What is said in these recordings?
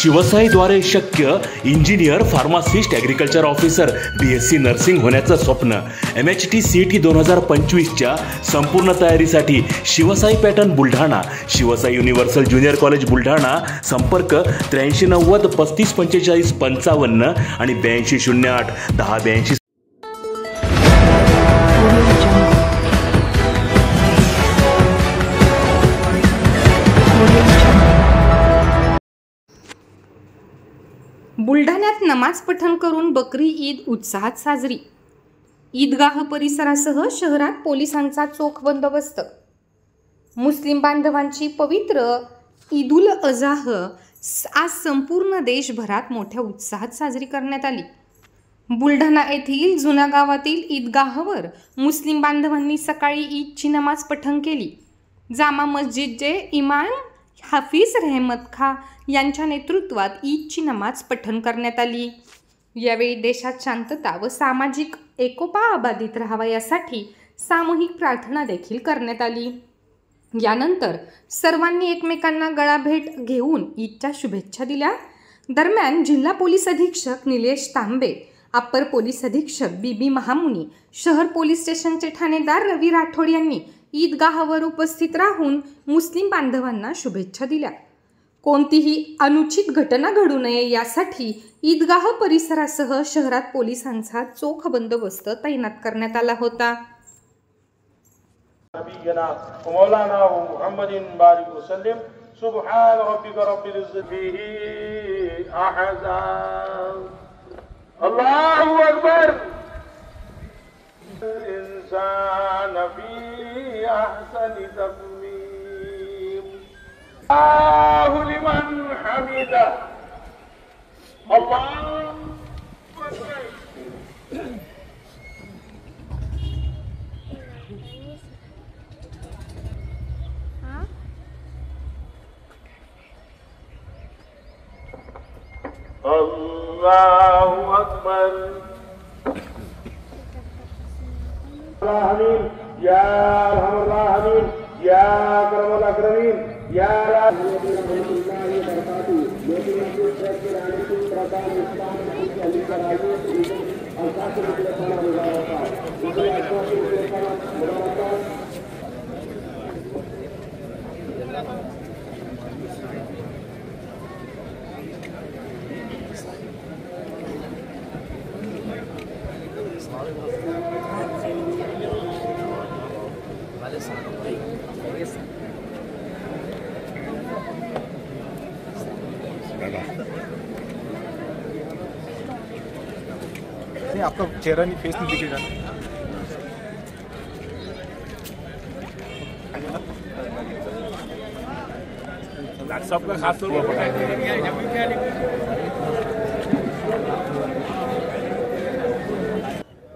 शिवसाईद्वारे शक्य engineer, pharmacist, agriculture officer, BSc nursing होण्याचं स्वप्न MHT CET 2025च्या संपूर्ण तयारीसाठी Shivsai pattern Buldhana, Shivsai universal junior college Buldhana. संपर्क 8390 3545 55 आणि 8208 1082. बुलढाण्यात नमाज पठण करून बकरी ईद उत्साहात साजरी. ईदगाह परिसरासह शहरात पोलिसांचा चोख बंदोबस्त. मुस्लिम बांधवांची पवित्र ईदुल अझाह आज संपूर्ण देशभरात मोठ्या उत्साहात साजरी करण्यात आली. बुलढाणा येथील जुन्या गावातील ईदगाहवर मुस्लिम बांधवांनी सकाळी ईदची नमाज पठण केली. जामा मस्जिदचे इमाम हाफिज रहमत खा यांच्या नेतृत्वात ईदची नमाज पठण करण्यात आली. यावेळी देशात शांतता व सामाजिक एकोपा अबाधित राहावा यासाठी सामूहिक प्रार्थना देखील करण्यात आली. यानंतर सर्वांनी एकमेकांना गळाभेट घेऊन ईदच्या शुभेच्छा दिल्या. दरम्यान जिल्हा पोलीस अधीक्षक निलेश तांबे, अप्पर पोलीस अधीक्षक BB महामुनी, शहर पोलीस स्टेशनचे ठाणेदार रवी राठोड यांनी ईदगाहवर उपस्थित राहून मुस्लिम बांधवांना शुभेच्छा दिल्या. कोणतीही अनुचित घटना घडू नये यासाठी ईदगाह परिसरासह शहरात पोलिसांचा चोख बंदोबस्त तैनात करण्यात आला होता. अल्लाहु अकबर. इंसान फी अहसनी तक़वीम. अल्लाहु लिमन हमिदा. अल्लाहु अकबर. अल्लाहु अकबर. आमीन या रहमान आमीन या करमल अकरमीन या नहीं, आपका चेहरा नहीं, फेस नहीं दिखेगा. सबका खास तौर पर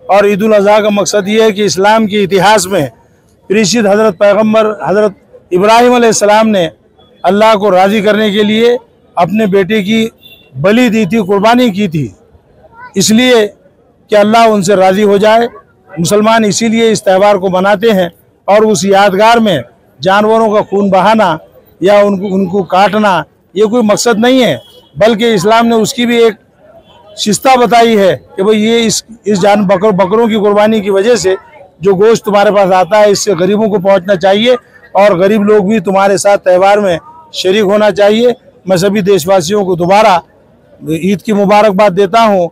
और ईद उल अज़हा का मकसद ये है कि इस्लाम के इतिहास में प्रेषित हज़रत पैगम्बर हज़रत इब्राहिम अलैहिस्सलाम ने अल्लाह को राज़ी करने के लिए अपने बेटे की बलि दी थी, कुर्बानी की थी, इसलिए कि अल्लाह उनसे राज़ी हो जाए. मुसलमान इसीलिए इस त्यौहार को मनाते हैं और उस यादगार में जानवरों का खून बहाना या उनको काटना ये कोई मकसद नहीं है, बल्कि इस्लाम ने उसकी भी एक शिस्ता बताई है कि भाई ये इस बकरों की कुर्बानी की वजह से जो गोश्त तुम्हारे पास आता है इससे गरीबों को पहुंचना चाहिए और गरीब लोग भी तुम्हारे साथ त्यौहार में शरीक होना चाहिए. मैं सभी देशवासियों को दोबारा ईद की मुबारकबाद देता हूं